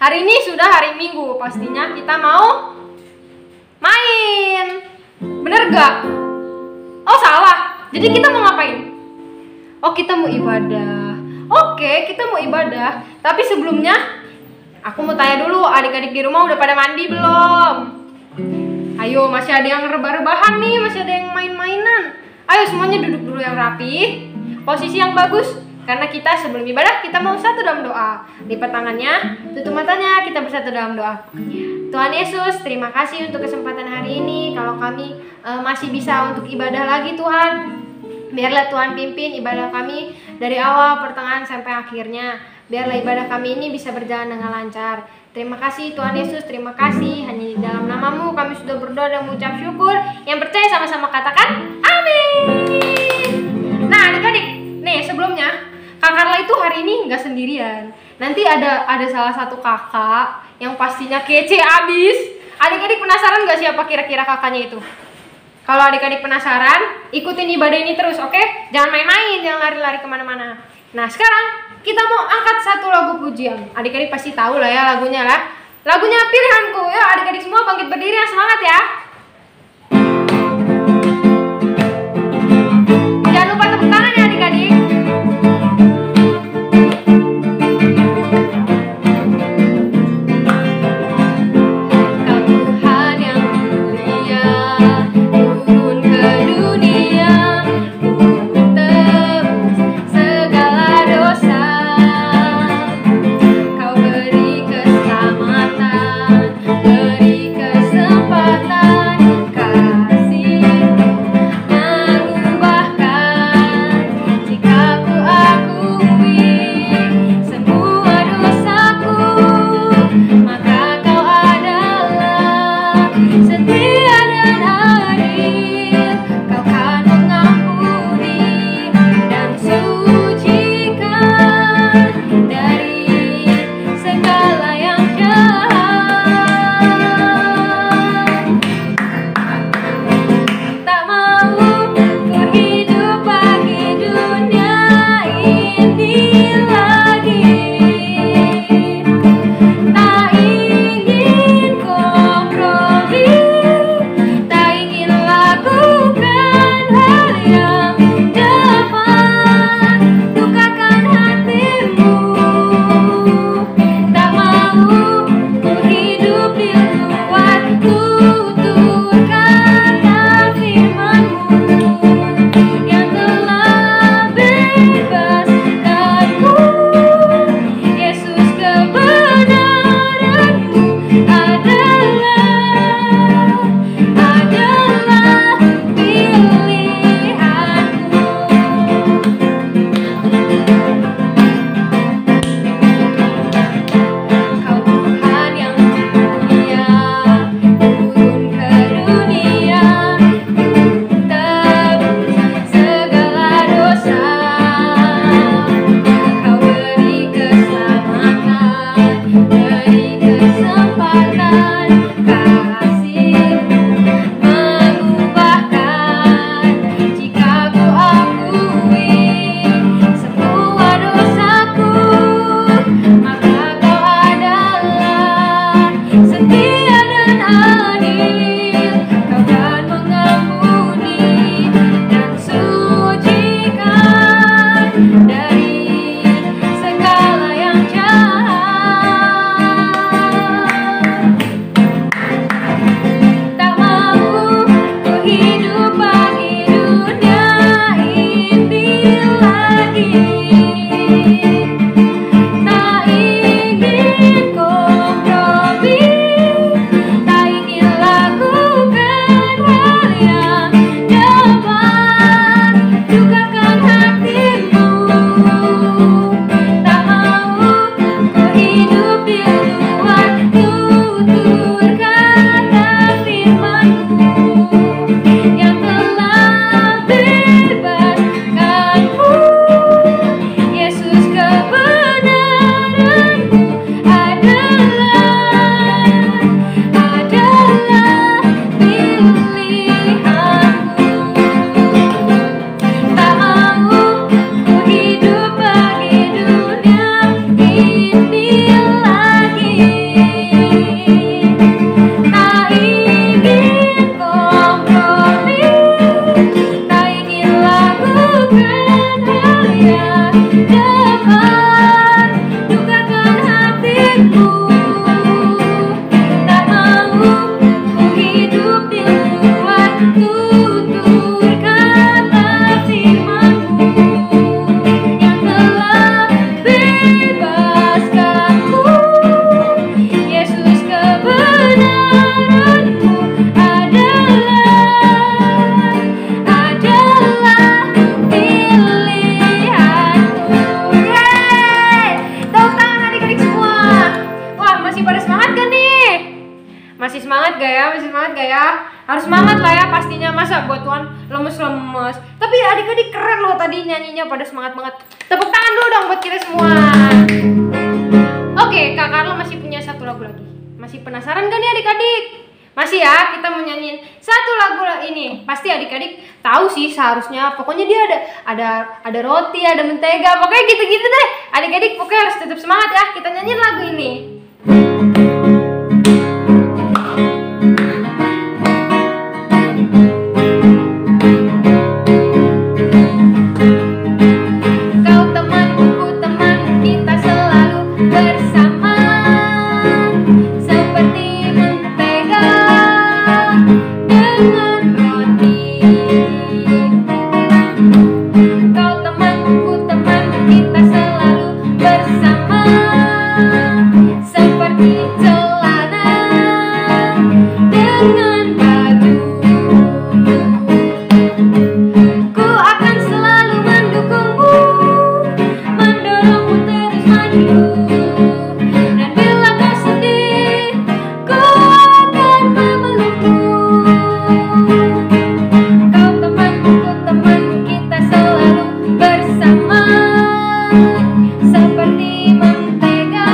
Hari ini sudah hari Minggu, pastinya kita mau main. Bener gak? Oh salah, jadi kita mau ngapain? Oh kita mau ibadah. Oke, kita mau ibadah. Tapi sebelumnya aku mau tanya dulu, adik-adik di rumah udah pada mandi belum? Ayo, masih ada yang rebah-rebahan nih, masih ada yang main-mainan. Ayo semuanya duduk dulu yang rapi, posisi yang bagus. Karena kita sebelum ibadah, kita mau satu dalam doa. Lipat tangannya, tutup matanya, kita bersatu dalam doa. Tuhan Yesus, terima kasih untuk kesempatan hari ini. Kalau kami masih bisa untuk ibadah lagi Tuhan, biarlah Tuhan pimpin ibadah kami dari awal, pertengahan, sampai akhirnya. Biarlah ibadah kami ini bisa berjalan dengan lancar. Terima kasih Tuhan Yesus, terima kasih. Hanya di dalam nama-Mu kami sudah berdoa dan mengucap syukur. Yang percaya sama-sama katakan amin. Nah adik-adik, nih sebelumnya Kak Carla itu hari ini nggak sendirian. Nanti ada salah satu kakak yang pastinya kece abis. Adik-adik penasaran nggak siapa kira-kira kakaknya itu? Kalau adik-adik penasaran, ikutin ibadah ini terus, oke? Jangan main-main, jangan lari-lari kemana-mana. Nah sekarang kita mau angkat satu lagu pujian. Adik-adik pasti tahu lah ya lagunya lah. Lagunya Pilihanku ya. Adik-adik semua bangkit berdiri yang semangat ya. Jangan lupa tepuk tangan ya adik-adik. Beri kesempatan diriku, tak mau ku hidup di luar tutur kata firman-Mu yang telah bebaskanku. Yesus, kebenaran-Mu adalah pilihanku. Yeay! Tepuk tangan adik-adik semua. Wah, masih pada semangat gak nih? Masih semangat gak ya? Masih semangat gak ya? Harus semangat lah ya pastinya, masa buat Tuhan lemes-lemes. Tapi adik-adik keren loh tadi nyanyinya, pada semangat banget. Tepuk tangan dulu dong buat kita semua. Oke, Kak Carla masih punya satu lagu lagi. Masih penasaran gak nih adik-adik? Masih ya, kita mau nyanyiin satu lagu ini. Pasti adik-adik tahu sih seharusnya. Pokoknya dia ada roti, ada mentega, pokoknya gitu-gitu deh. Adik-adik pokoknya harus tetap semangat ya. Kita nyanyiin lagu ini. Kau temanku, ku temanmu, kita selalu bersama, seperti mentega dengan roti. Kau temanku, ku temanmu, kita selalu bersama, seperti celana dengan baju. Ku akan selalu mendukungmu, mendorongmu terus maju. Dan bila kau sedih, ku akan memelukmu. Kau temanku, ku temanmu, kita selalu bersama, seperti mentega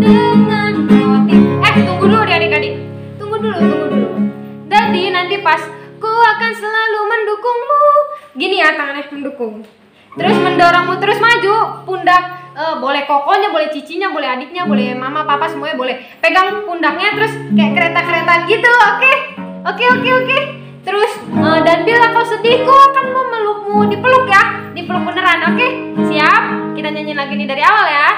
dengan roti. Tunggu dulu deh adik-adik. Tunggu dulu. Jadi nanti pas ku akan selalu mendukungmu, gini ya tangannya, mendukung. Terus mendorongmu terus maju, pundak boleh kokonya, boleh cicinya, boleh adiknya, boleh mama, papa, semuanya boleh. Pegang pundaknya terus kayak kereta-keretaan gitu, oke? Oke. Terus dan bila kau sedih, ku akan memelukmu, dipeluk ya, dipeluk beneran, oke? Siap? Kita nyanyi lagi nih dari awal ya.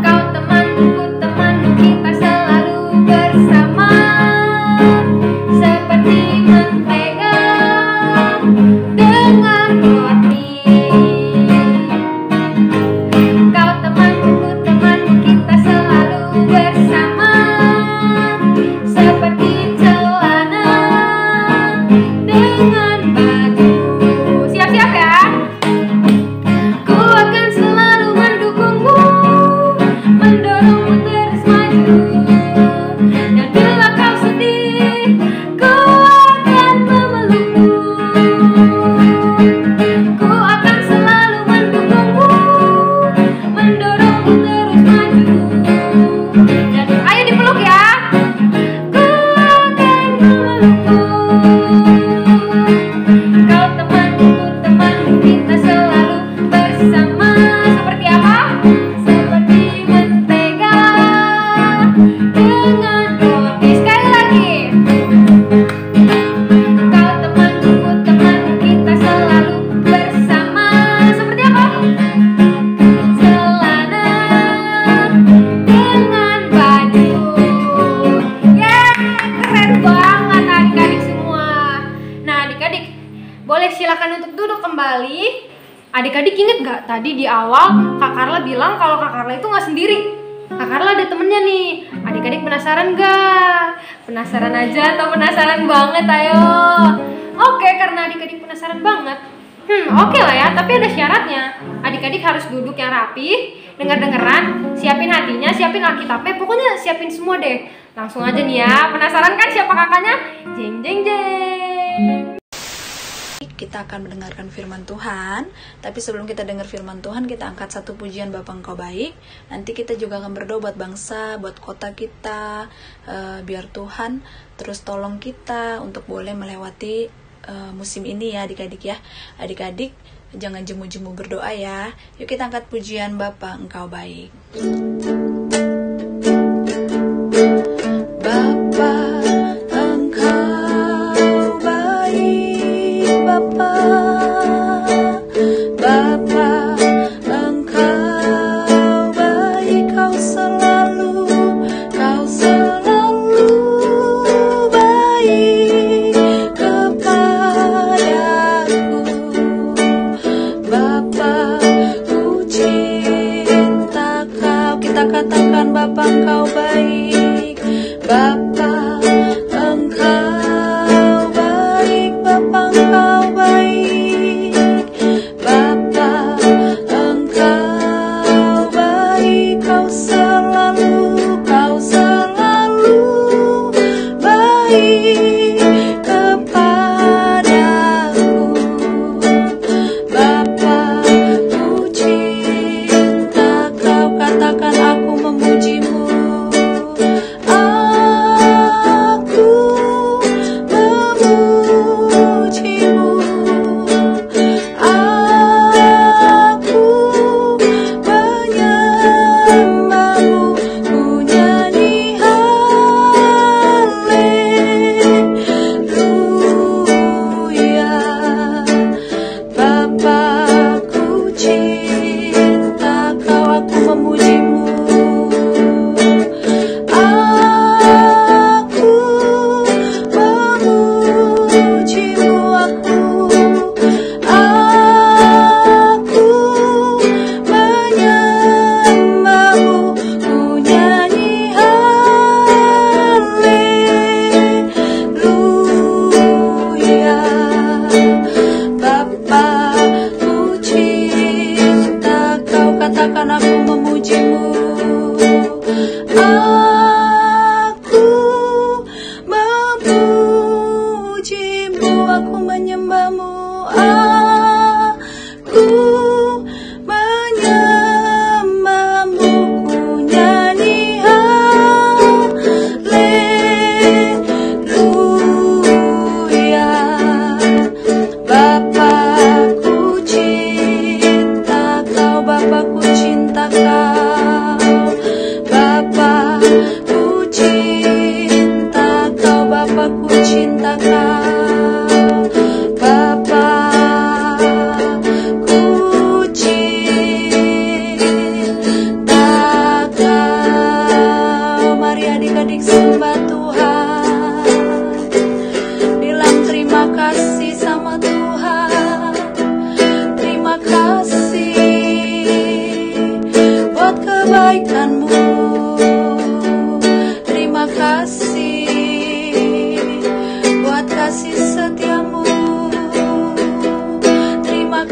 Kau temanku, ku temanmu, kita selalu bersama, seperti mentega dengan roti. Kau temanku, ku temanmu, kita selalu bersama, seperti celana dengan baju. Siap-siap ya. Ku akan selalu mendukungmu, mendorongmu terus maju. Dan bila kau sedih, ku akan memelukmu. Ku akan selalu mendukungmu, mendorongmu terus maju. Dan ayo dipeluk ya. Ku akan memelukmu. Kau temanku, ku temanmu, kita selalu bersama, seperti apa? Seperti mentega dengan roti. Sekali lagi. Kau temanku, ku temanmu, kita selalu bersama, seperti apa? Celana dengan baju. Keren banget adik-adik semua. Nah adik-adik, boleh silakan untuk duduk kembali. Adik-adik inget gak tadi di awal Kak Carla bilang kalau Kak Carla itu gak sendiri. Kak Carla ada temennya nih. Adik-adik penasaran gak? Penasaran aja atau penasaran banget? Ayo. Oke, karena adik-adik penasaran banget, oke lah ya, tapi ada syaratnya. Adik-adik harus duduk yang rapi, denger-dengeran, siapin hatinya, siapin Alkitabnya, pokoknya siapin semua deh. Langsung aja nih ya. Penasaran kan siapa kakaknya? Jeng jeng jeng. Kita akan mendengarkan firman Tuhan. Tapi sebelum kita dengar firman Tuhan, kita angkat satu pujian Bapa Engkau Baik. Nanti kita juga akan berdoa buat bangsa, buat kota kita, biar Tuhan terus tolong kita untuk boleh melewati musim ini ya adik-adik ya. Adik-adik jangan jemu-jemu berdoa ya. Yuk kita angkat pujian Bapa Engkau Baik. Bapa Engkau baik, Bapa, Bapa, Engkau baik, Kau selalu baik kepadaku. Bapa, ku cinta Kau. Kita katakan Bapa, Engkau baik. Bapa, Engkau baik. Bapa, Engkau baik. Bapa, Engkau baik. Kau selalu baik kepadaku. Bapa, ku cinta Kau. Katakan aku memujimu. Aku memujimu. Aku menyembahmu. Ku nyanyi haleluya. Bapa, ku cinta Kau, aku memujimu. Aku memujimu. Aku menyembahmu. Ku nyanyi haleluya. Bapa, ku cinta Kau. Katakan aku memujimu. Aku memujimu. Aku menyembahmu. Aku menyembahmu. Ku nyanyi haleluya. Bapa, ku cinta Kau. Bapa, ku cinta Kau. Bapa, ku cinta Kau. Bapa, ku cinta Kau. Bapa, ku cinta Kau. Mari adik-adik sembah Tuhan. Bilang terima kasih sama Tuhan. Terima kasih buat kebaikan-Mu. Terima kasih buat kasih setia-Mu. Terima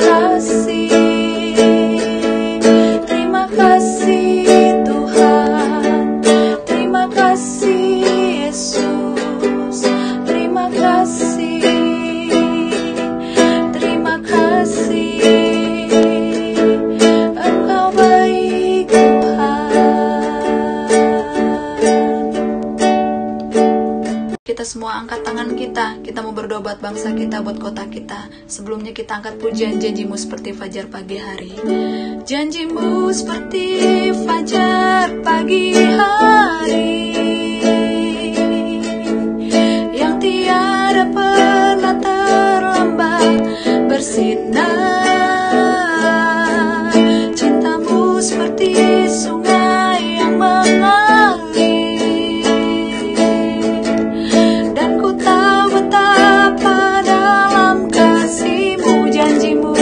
kasih Tuhan. Terima kasih Yesus. Terima kasih Engkau baik Tuhan. Kita semua angkat tangan kita. Kita mau berdoa buat bangsa kita, buat kota kita. Sebelumnya kita angkat pujian janji-Mu seperti fajar pagi hari. Janji-Mu seperti fajar pagi hari, yang tiada pernah terlambat bersinar. Cinta-Mu seperti sungai yang mengalir, dan ku tahu betapa dalam kasih-Mu. Janji-Mu,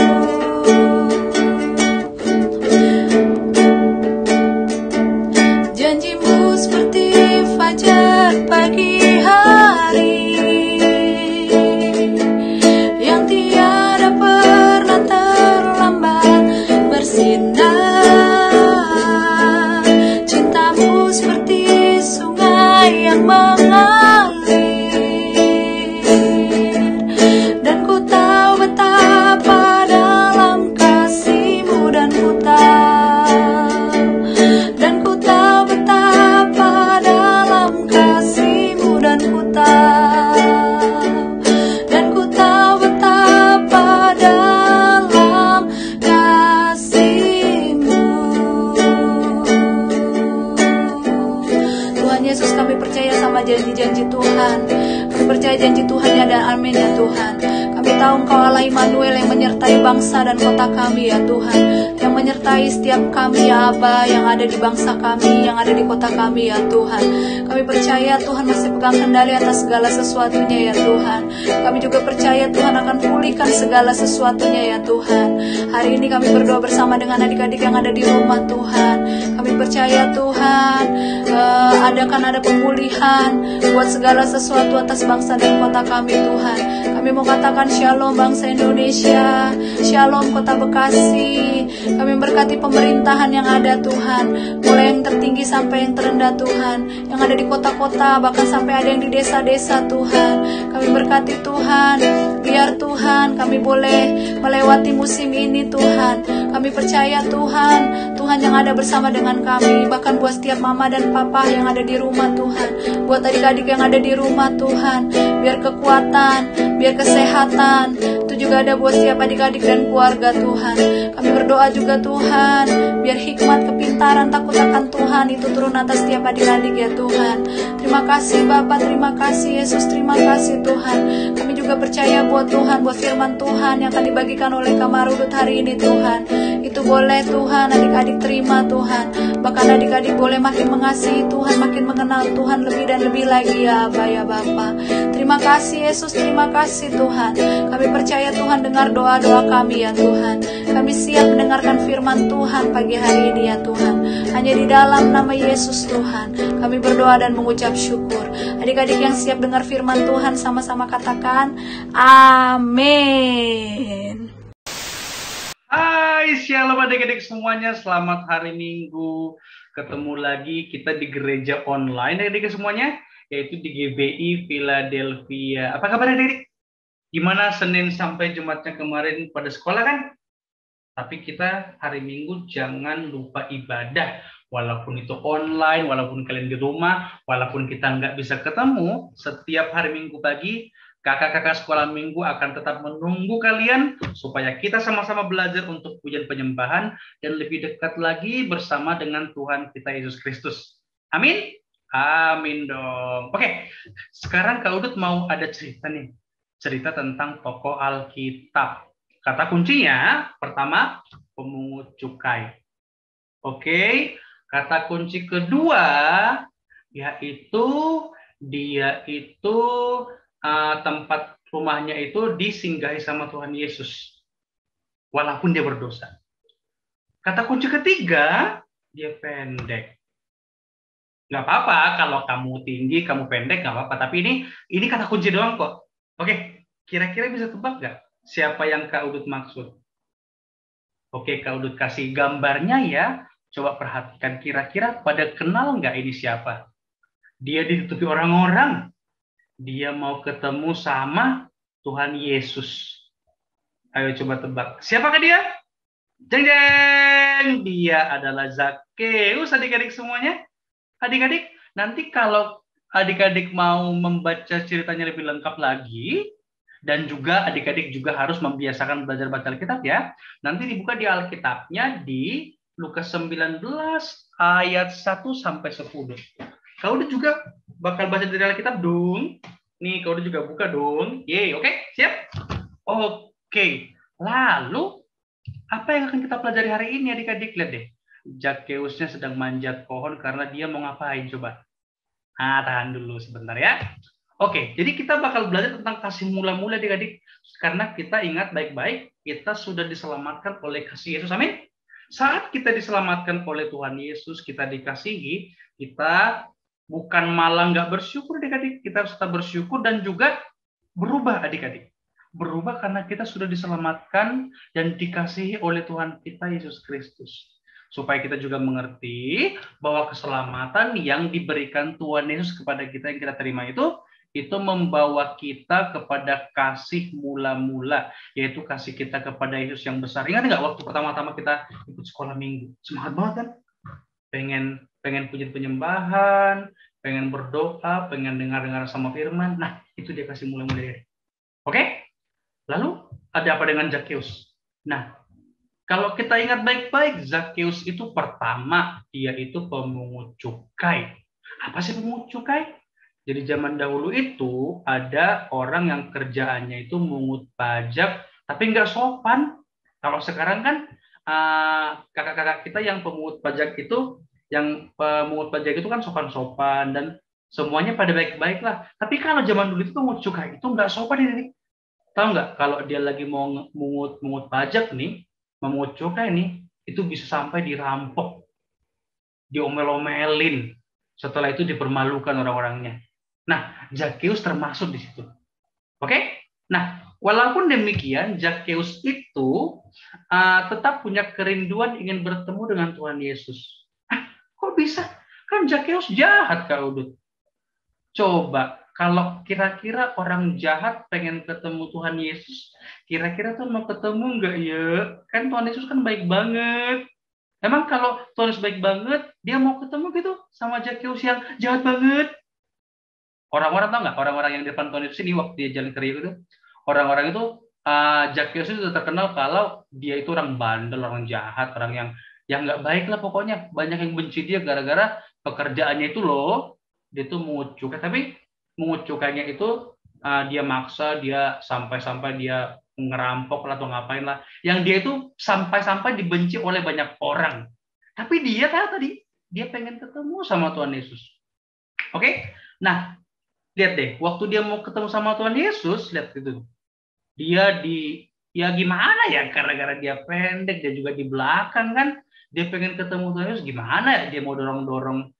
janji-Mu seperti fajar pagi hari, yang tiada pernah terlambat bersinar. Cinta-Mu seperti sungai yang mengalir, dan ku tahu betapa dalam kasih-Mu. Dan ku tahu betapa dalam kasih-Mu. Dan ku tahu betapa dalam Immanuel yang menyertai bangsa dan kota kami ya Tuhan, yang menyertai setiap kami ya Aba, yang ada di bangsa kami, yang ada di kota kami ya Tuhan. Kami percaya Tuhan masih pegang kendali atas segala sesuatunya ya Tuhan. Kami juga percaya Tuhan akan pulihkan segala sesuatunya ya Tuhan. Hari ini kami berdoa bersama dengan adik-adik yang ada di rumah Tuhan. Kami percaya Tuhan ada pemulihan buat segala sesuatu atas bangsa dan kota kami Tuhan. Kami mau katakan shalom bangsa Indonesia, shalom kota Bekasi. Kami berkati pemerintahan yang ada Tuhan, mulai yang tertinggi sampai yang terendah Tuhan, yang ada di kota-kota, bahkan sampai ada yang di desa-desa Tuhan. Kami berkati Tuhan, biar Tuhan kami boleh melewati musim ini Tuhan. Kami percaya Tuhan, Tuhan yang ada bersama dengan kami, bahkan buat setiap mama dan papa yang ada di rumah Tuhan, buat adik-adik yang ada di rumah Tuhan, biar kekuatan, biar kesehatan, itu juga ada buat setiap adik-adik dan keluarga Tuhan. Kami berdoa juga Tuhan, biar hikmat, kepintaran, takut akan Tuhan itu turun atas setiap adik-adik ya Tuhan. Terima kasih Bapa, terima kasih Yesus, terima kasih Tuhan. Kami juga percaya buat Tuhan, buat firman Tuhan yang akan dibagikan oleh Kamarudut hari ini Tuhan. Itu boleh Tuhan, adik-adik terima Tuhan. Bahkan adik-adik boleh makin mengasihi Tuhan, makin mengenal Tuhan lebih dan lebih lagi ya Aba ya Bapa. Terima kasih Yesus, terima kasih Tuhan. Kami percaya Tuhan dengar doa-doa kami ya Tuhan. Kami siap mendengarkan firman Tuhan pagi hari ini ya Tuhan. Hanya di dalam nama Yesus Tuhan kami berdoa dan mengucap syukur. Adik-adik yang siap dengar firman Tuhan sama-sama katakan amin. Hai, shalom adik-adik semuanya, selamat hari Minggu. Ketemu lagi kita di gereja online adik-adik semuanya, yaitu di GBI Philadelphia. Apa kabar adik-adik? Gimana Senin sampai Jumatnya kemarin pada sekolah kan? Tapi kita hari Minggu jangan lupa ibadah. Walaupun itu online, walaupun kalian di rumah, walaupun kita nggak bisa ketemu, setiap hari Minggu pagi, kakak-kakak sekolah minggu akan tetap menunggu kalian supaya kita sama-sama belajar untuk pujian penyembahan dan lebih dekat lagi bersama dengan Tuhan kita Yesus Kristus. Amin? Amin dong. Oke, sekarang Kak Udut mau ada cerita nih. Cerita tentang tokoh Alkitab. Kata kuncinya, pertama, pemungut cukai. Oke, kata kunci kedua, yaitu dia itu tempat rumahnya itu disinggahi sama Tuhan Yesus walaupun dia berdosa. Kata kunci ketiga, dia pendek. Nggak apa-apa kalau kamu tinggi, kamu pendek, nggak apa-apa. Tapi ini kata kunci doang kok. Oke, kira-kira bisa tebak nggak siapa yang Kak Udut maksud? Oke, Kak Udut kasih gambarnya ya. Coba perhatikan kira-kira pada kenal nggak ini siapa? Dia ditutupi orang-orang. Dia mau ketemu sama Tuhan Yesus. Ayo coba tebak. Siapakah dia? Jeng jeng. Dia adalah Zakheus adik-adik semuanya. Adik-adik, nanti kalau adik-adik mau membaca ceritanya lebih lengkap lagi, dan juga adik-adik juga harus membiasakan belajar baca Alkitab ya. Nanti dibuka di Alkitabnya di Lukas 19 ayat 1 sampai 10. Kau udah juga bakal baca dari Alkitab dong. Nih, kau udah juga buka dong. Yeay, oke? Siap? Oke. Lalu, apa yang akan kita pelajari hari ini adik-adik? Lihat deh. Zakheusnya sedang manjat pohon karena dia mau ngapain coba? Tahan dulu sebentar ya. Oke, jadi kita bakal belajar tentang kasih mula-mula adik-adik. Karena kita ingat baik-baik, kita sudah diselamatkan oleh kasih Yesus. Amin? Saat kita diselamatkan oleh Tuhan Yesus, kita dikasihi, kita bukan malah nggak bersyukur adik-adik. Kita harus tetap bersyukur dan juga berubah adik-adik. Berubah karena kita sudah diselamatkan dan dikasihi oleh Tuhan kita Yesus Kristus. Supaya kita juga mengerti bahwa keselamatan yang diberikan Tuhan Yesus kepada kita yang kita terima itu membawa kita kepada kasih mula-mula, yaitu kasih kita kepada Yesus yang besar. Ingat nggak waktu pertama-tama kita ikut sekolah minggu? Semangat banget kan? Pengen pujian penyembahan, pengen berdoa, pengen dengar-dengar sama firman. Nah, itu dia kasih mula-mula. Oke? Lalu, ada apa dengan Zakheus? Nah, kalau kita ingat baik-baik, Zakheus itu pertama, dia itu pemungut cukai. Apa sih pemungut cukai? Jadi zaman dahulu itu ada orang yang kerjaannya itu mengut pajak tapi nggak sopan. Kalau sekarang kan kakak-kakak kita yang pemungut pajak itu, kan sopan-sopan dan semuanya pada baik-baik lah. Tapi kalau zaman dulu itu pemungut cukai itu nggak sopan ini. Tahu nggak kalau dia lagi mau mungut pajak nih, memungut cukai nih, itu bisa sampai dirampok, diomel-omelin. Setelah itu dipermalukan orang-orangnya. Nah, Zakheus termasuk di situ. Oke? Nah, walaupun demikian, Zakheus itu tetap punya kerinduan ingin bertemu dengan Tuhan Yesus. Kok bisa? Kan Zakheus jahat, Kak Udut. Coba, kalau kira-kira orang jahat pengen ketemu Tuhan Yesus, kira-kira tuh mau ketemu nggak ya? Kan Tuhan Yesus kan baik banget. Emang kalau Tuhan Yesus baik banget, dia mau ketemu gitu sama Zakheus yang jahat banget? Orang-orang tahu nggak? Orang-orang yang di depan Tuhan Yesus ini waktu dia jalan ke Yeriko itu, orang-orang itu Zakheus itu terkenal kalau dia itu orang bandel, orang jahat, orang yang nggak baik lah pokoknya. Banyak yang benci dia gara-gara pekerjaannya itu loh. Dia tuh mengut cukai, tapi mengut cukainya itu dia maksa, dia sampai-sampai dia ngerampok lah atau ngapain lah. Yang dia itu sampai-sampai dibenci oleh banyak orang. Tapi dia tadi dia pengen ketemu sama Tuhan Yesus. Oke? Nah, lihat deh, waktu dia mau ketemu sama Tuhan Yesus, lihat itu. Ya gimana ya, gara-gara dia pendek, dia juga di belakang kan, dia pengen ketemu Tuhan Yesus, gimana ya, dia mau dorong-dorong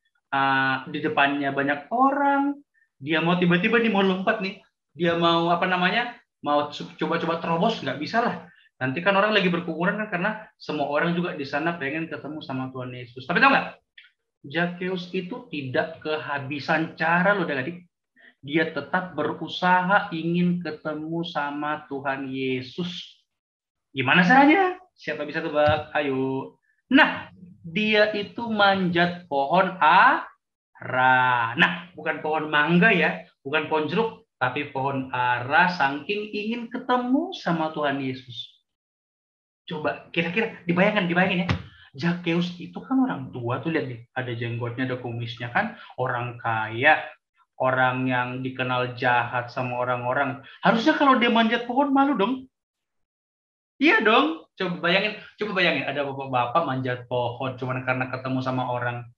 di depannya banyak orang, dia mau tiba-tiba nih mau lompat nih, dia mau mau coba-coba terobos, nggak bisa lah. Nanti kan orang lagi berkukuran kan, karena semua orang juga di sana pengen ketemu sama Tuhan Yesus. Tapi tahu nggak, Zakheus itu tidak kehabisan cara loh, adik-adik. Dia tetap berusaha ingin ketemu sama Tuhan Yesus. Gimana caranya? Siapa bisa tebak? Ayo. Nah, dia itu manjat pohon ara. Nah, bukan pohon mangga ya, bukan pohon jeruk, tapi pohon ara, saking ingin ketemu sama Tuhan Yesus. Coba kira-kira dibayangin ya. Zakheus itu kan orang tua tuh, lihat deh, ada jenggotnya, ada kumisnya kan, orang kaya, orang yang dikenal jahat sama orang-orang. Harusnya kalau dia manjat pohon malu dong. Iya dong. Coba bayangin ada bapak-bapak manjat pohon cuma karena ketemu sama orang.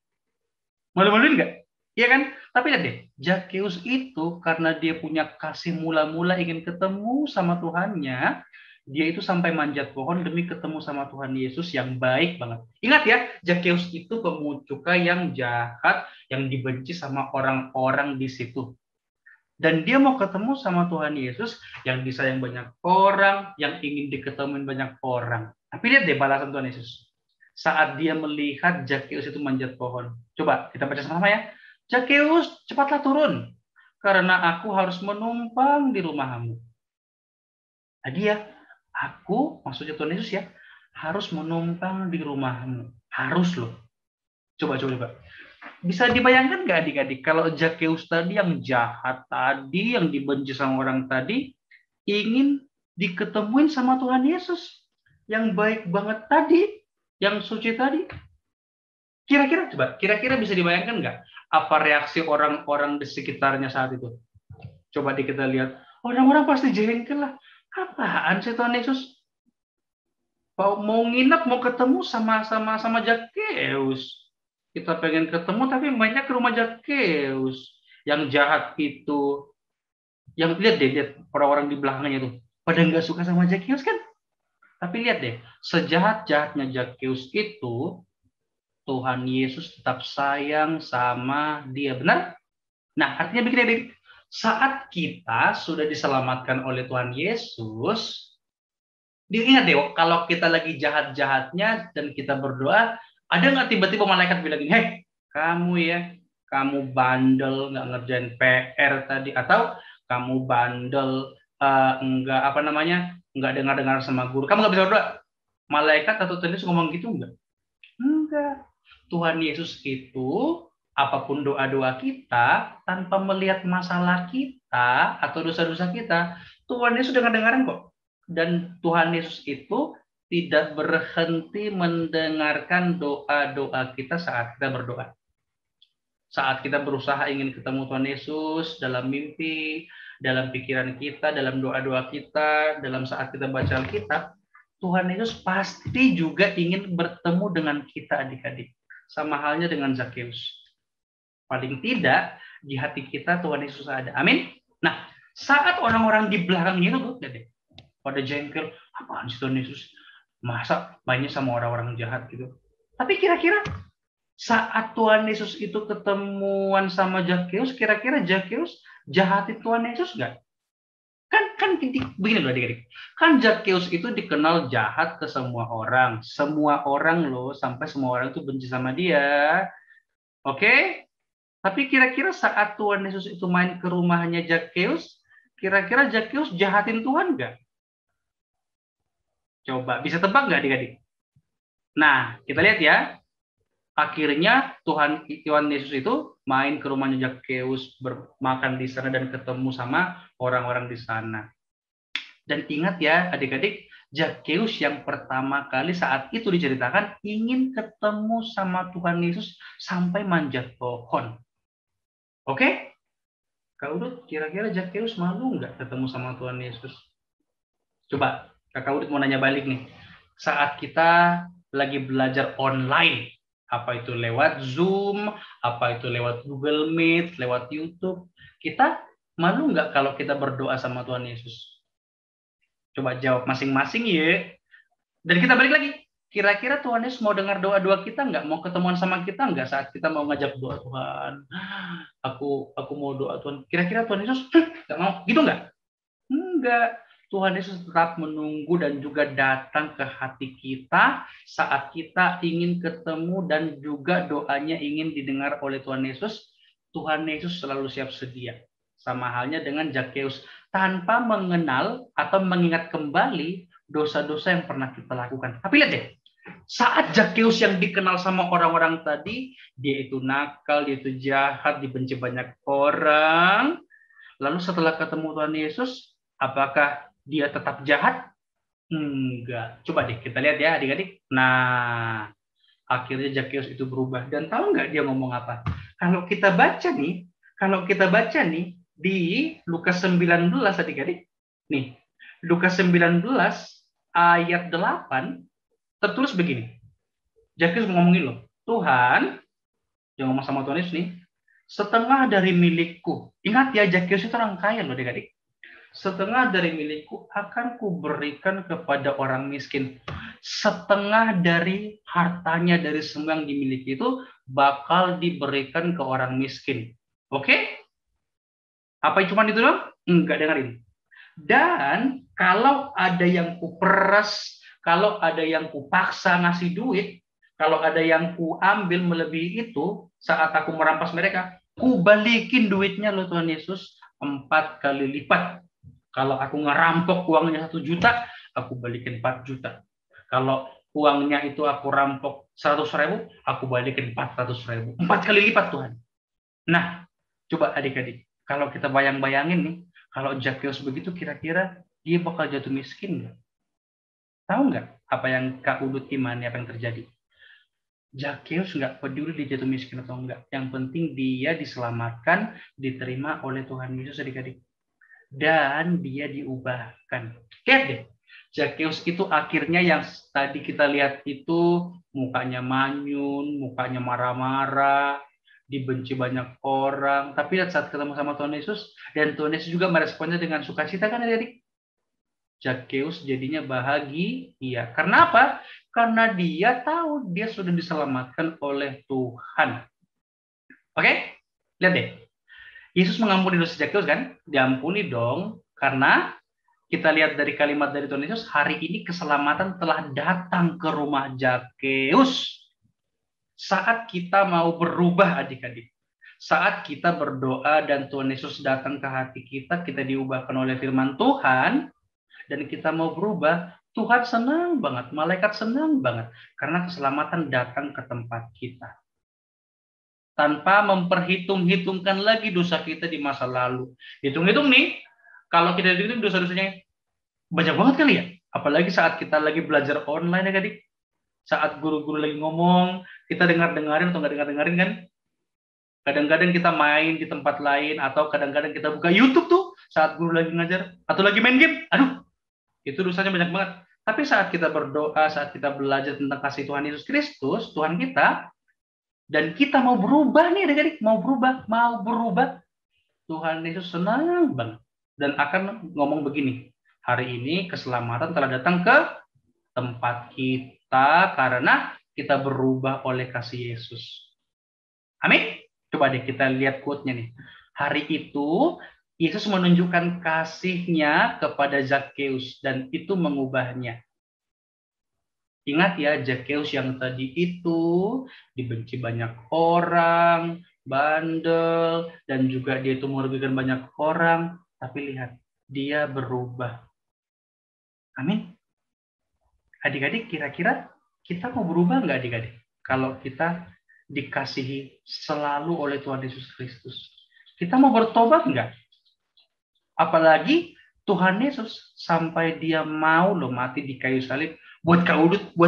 Malu-maluin nggak? Iya kan? Tapi lihat deh, Zakheus itu karena dia punya kasih mula-mula ingin ketemu sama Tuhannya, dia itu sampai manjat pohon demi ketemu sama Tuhan Yesus yang baik banget. Ingat ya, Zakheus itu pemungut cukai yang jahat, yang dibenci sama orang-orang di situ. Dan dia mau ketemu sama Tuhan Yesus yang disayang banyak orang, yang ingin diketemuin banyak orang. Tapi lihat deh balasan Tuhan Yesus. Saat dia melihat Zakheus itu manjat pohon. Coba kita baca sama-sama ya. Zakheus, cepatlah turun, karena aku harus menumpang di rumahmu. Nah dia, aku, maksudnya Tuhan Yesus ya, harus menumpang di rumahmu. Harus loh. Coba. Bisa dibayangkan nggak adik-adik, kalau Zakheus tadi yang jahat tadi, yang dibenci sama orang tadi, ingin diketemuin sama Tuhan Yesus, yang baik banget tadi, yang suci tadi. Kira-kira bisa dibayangkan nggak apa reaksi orang-orang di sekitarnya saat itu? Coba kita lihat, orang-orang pasti jengkel lah. Apaan sih Tuhan Yesus? Mau nginep, mau ketemu sama Zakheus. Kita pengen ketemu tapi mainnya ke rumah Zakheus. Yang jahat itu, yang lihat orang-orang di belakangnya itu pada nggak suka sama Zakheus kan? Tapi lihat deh, sejahat-jahatnya Zakheus itu, Tuhan Yesus tetap sayang sama dia, benar? Nah, artinya begini, saat kita sudah diselamatkan oleh Tuhan Yesus, diingat deh, kalau kita lagi jahat-jahatnya dan kita berdoa, ada nggak tiba-tiba malaikat bilang gini, hei, kamu bandel, nggak ngerjain PR tadi, atau kamu bandel, nggak dengar sama guru, kamu nggak bisa berdoa. Malaikat atau Tuhan Yesus ngomong gitu nggak? Enggak. Tuhan Yesus itu apapun doa-doa kita, tanpa melihat masalah kita atau dosa-dosa kita, Tuhan Yesus dengar-dengaran kok. Dan Tuhan Yesus itu tidak berhenti mendengarkan doa-doa kita saat kita berdoa. Saat kita berusaha ingin ketemu Tuhan Yesus dalam mimpi, dalam pikiran kita, dalam doa-doa kita, dalam saat kita baca Alkitab, Tuhan Yesus pasti juga ingin bertemu dengan kita adik-adik. Sama halnya dengan Zakheus. Paling tidak di hati kita Tuhan Yesus ada. Amin. Nah, saat orang-orang di belakangnya itu tuh, pada jengkel, apaan sih Tuhan Yesus? Masa mainnya sama orang-orang jahat gitu. Tapi kira-kira saat Tuhan Yesus itu ketemuan sama Zakheus, kira-kira Zakheus jahatin Tuhan Yesus nggak? Kan begini loh adik-adik. Kan Zakheus itu dikenal jahat ke semua orang. Semua orang loh, sampai semua orang itu benci sama dia. Oke? Tapi kira-kira saat Tuhan Yesus itu main ke rumahnya Zakheus, kira-kira Zakheus jahatin Tuhan nggak? Coba, bisa tebak nggak adik-adik? Nah, kita lihat ya. Akhirnya Tuhan Yesus itu main ke rumahnya Zakheus, bermakan di sana dan ketemu sama orang-orang di sana. Dan ingat ya adik-adik, Zakheus yang pertama kali saat itu diceritakan ingin ketemu sama Tuhan Yesus sampai manjat pohon. Oke? Kak Udut, kira-kira Zakheus malu nggak ketemu sama Tuhan Yesus? Coba, Kak Udut mau nanya balik nih. Saat kita lagi belajar online, apa itu lewat Zoom, apa itu lewat Google Meet, lewat YouTube, kita malu nggak kalau kita berdoa sama Tuhan Yesus? Coba jawab masing-masing ya. Dan kita balik lagi. Kira-kira Tuhan Yesus mau dengar doa-doa kita nggak? Mau ketemuan sama kita nggak saat kita mau ngajak doa Tuhan? Aku mau doa Tuhan. Kira-kira Tuhan Yesus nggak mau? Gitu nggak? Enggak. Tuhan Yesus tetap menunggu dan juga datang ke hati kita saat kita ingin ketemu dan juga doanya ingin didengar oleh Tuhan Yesus. Tuhan Yesus selalu siap sedia. Sama halnya dengan Zakheus, tanpa mengenal atau mengingat kembali dosa-dosa yang pernah kita lakukan. Tapi lihat deh, saat Zakheus yang dikenal sama orang-orang tadi, dia itu nakal, dia itu jahat, dibenci banyak orang. Lalu setelah ketemu Tuhan Yesus, apakah dia tetap jahat? Enggak. Coba deh kita lihat ya adik-adik. Nah, akhirnya Zakheus itu berubah. Dan tahu nggak dia ngomong apa? Kalau kita baca nih di Lukas 19 adik-adik. Nih, Lukas 19 ayat 8 tertulis begini. Zakheus ngomongin loh, Tuhan, yang ngomong sama Tuhan Yesus nih, setengah dari milikku. Ingat ya, Zakheus itu orang kaya loh adik-adik. Setengah dari milikku akan kuberikan kepada orang miskin. Setengah dari hartanya, dari semua yang dimiliki itu bakal diberikan ke orang miskin. Oke? Apa cuma itu doang? Enggak, dengerin. Dan kalau ada yang kuperas, kalau ada yang kupaksa ngasih duit, kalau ada yang kuambil melebihi itu saat aku merampas mereka, kubalikin duitnya loh Tuhan Yesus 4 kali lipat. Kalau aku ngerampok uangnya 1 juta, aku balikin 4 juta. Kalau uangnya itu aku rampok 100.000, aku balikin 400.000. 4 kali lipat Tuhan. Nah, coba adik-adik, kalau kita bayang-bayangin nih, kalau Zakheus begitu kira-kira dia bakal jatuh miskin nggak? Tahu nggak apa yang Kak Udut imani, apa yang terjadi? Zakheus nggak peduli dia jatuh miskin atau enggak. Yang penting dia diselamatkan, diterima oleh Tuhan Yesus adik-adik. Dan dia diubahkan. Lihat deh, Zakheus itu akhirnya yang tadi kita lihat itu mukanya manyun, mukanya marah-marah, dibenci banyak orang. Tapi lihat saat ketemu sama Tuhan Yesus, dan Tuhan Yesus juga meresponnya dengan sukacita kan adik-adik? Zakheus jadinya bahagia. Karena apa? Karena dia tahu dia sudah diselamatkan oleh Tuhan. Oke? Lihat deh. Yesus mengampuni dosa Zakheus kan? Diampuni dong. Karena kita lihat dari kalimat dari Tuhan Yesus, hari ini keselamatan telah datang ke rumah Zakheus. Saat kita mau berubah adik-adik. Saat kita berdoa dan Tuhan Yesus datang ke hati kita, kita diubahkan oleh firman Tuhan, dan kita mau berubah, Tuhan senang banget, malaikat senang banget. Karena keselamatan datang ke tempat kita. Tanpa memperhitung-hitungkan lagi dosa kita di masa lalu. Hitung-hitung nih, kalau kita hitung dosa-dosanya banyak banget kali ya. Apalagi saat kita lagi belajar online ya adik. Saat guru-guru lagi ngomong, kita dengar-dengarin atau nggak dengar-dengarin kan. Kadang-kadang kita main di tempat lain, atau kadang-kadang kita buka YouTube tuh saat guru lagi ngajar, atau lagi main game. Aduh, itu dosanya banyak banget. Tapi saat kita berdoa, saat kita belajar tentang kasih Tuhan Yesus Kristus, Tuhan kita, dan kita mau berubah nih adik-adik, mau berubah, Tuhan Yesus senang banget. Dan akan ngomong begini, hari ini keselamatan telah datang ke tempat kita karena kita berubah oleh kasih Yesus. Amin. Coba deh kita lihat quote-nya nih. Hari itu Yesus menunjukkan kasih-Nya kepada Zakheus dan itu mengubahnya. Ingat ya, Zakheus yang tadi itu dibenci banyak orang, bandel, dan juga dia itu merugikan banyak orang. Tapi lihat, dia berubah. Amin. Adik-adik, kira-kira kita mau berubah nggak adik-adik? Kalau kita dikasihi selalu oleh Tuhan Yesus Kristus. Kita mau bertobat nggak? Apalagi Tuhan Yesus sampai dia mau loh mati di kayu salib buat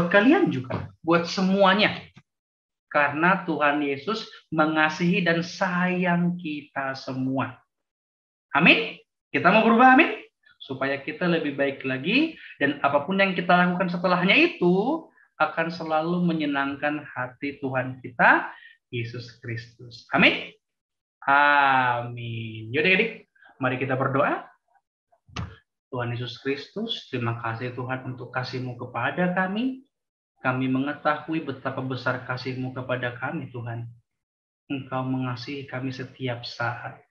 kalian juga, buat semuanya. Karena Tuhan Yesus mengasihi dan sayang kita semua. Amin. Kita mau berubah, amin. Supaya kita lebih baik lagi dan apapun yang kita lakukan setelahnya itu akan selalu menyenangkan hati Tuhan kita, Yesus Kristus. Amin. Amin. Yaudah adik, mari kita berdoa. Tuhan Yesus Kristus, terima kasih Tuhan untuk kasih-Mu kepada kami. Kami mengetahui betapa besar kasih-Mu kepada kami Tuhan. Engkau mengasihi kami setiap saat.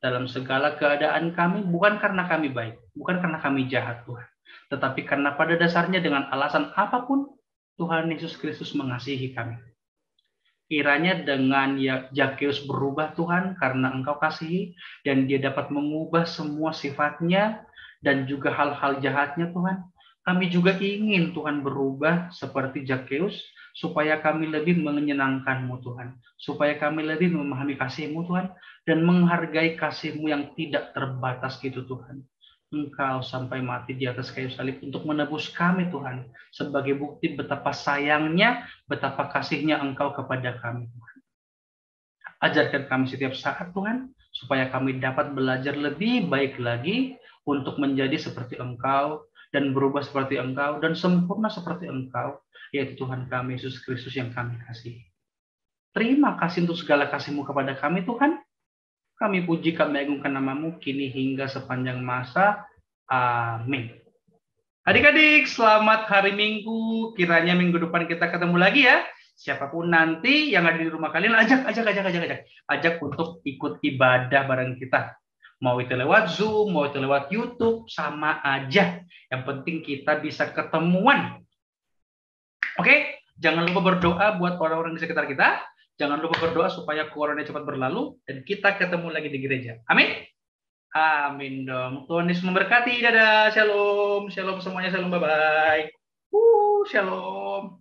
Dalam segala keadaan kami, bukan karena kami baik, bukan karena kami jahat Tuhan. Tetapi karena pada dasarnya dengan alasan apapun, Tuhan Yesus Kristus mengasihi kami. Kiranya dengan Zakheus berubah Tuhan karena Engkau kasihi, dan dia dapat mengubah semua sifatnya, dan juga hal-hal jahatnya Tuhan. Kami juga ingin Tuhan berubah seperti Zakheus, supaya kami lebih menyenangkan-Mu Tuhan. Supaya kami lebih memahami kasih-Mu Tuhan, dan menghargai kasih-Mu yang tidak terbatas gitu Tuhan. Engkau sampai mati di atas kayu salib untuk menebus kami Tuhan. Sebagai bukti betapa sayangnya, betapa kasihnya Engkau kepada kami Tuhan. Ajarkan kami setiap saat Tuhan, supaya kami dapat belajar lebih baik lagi untuk menjadi seperti Engkau, dan berubah seperti Engkau, dan sempurna seperti Engkau, yaitu Tuhan kami, Yesus Kristus yang kami kasihi. Terima kasih untuk segala kasih-Mu kepada kami Tuhan. Kami puji, kami agungkan nama-Mu, kini hingga sepanjang masa. Amin. Adik-adik, selamat hari Minggu. Kiranya minggu depan kita ketemu lagi ya. Siapapun nanti yang ada di rumah kalian, ajak untuk ikut ibadah bareng kita. Mau itu lewat Zoom, mau itu lewat YouTube, sama aja. Yang penting kita bisa ketemuan. Oke, jangan lupa berdoa buat orang-orang di sekitar kita. Jangan lupa berdoa supaya corona cepat berlalu dan kita ketemu lagi di gereja. Amin. Amin dong. Tuhan Yesus memberkati. Dadah. Shalom. Shalom semuanya. Shalom. Bye-bye. Shalom.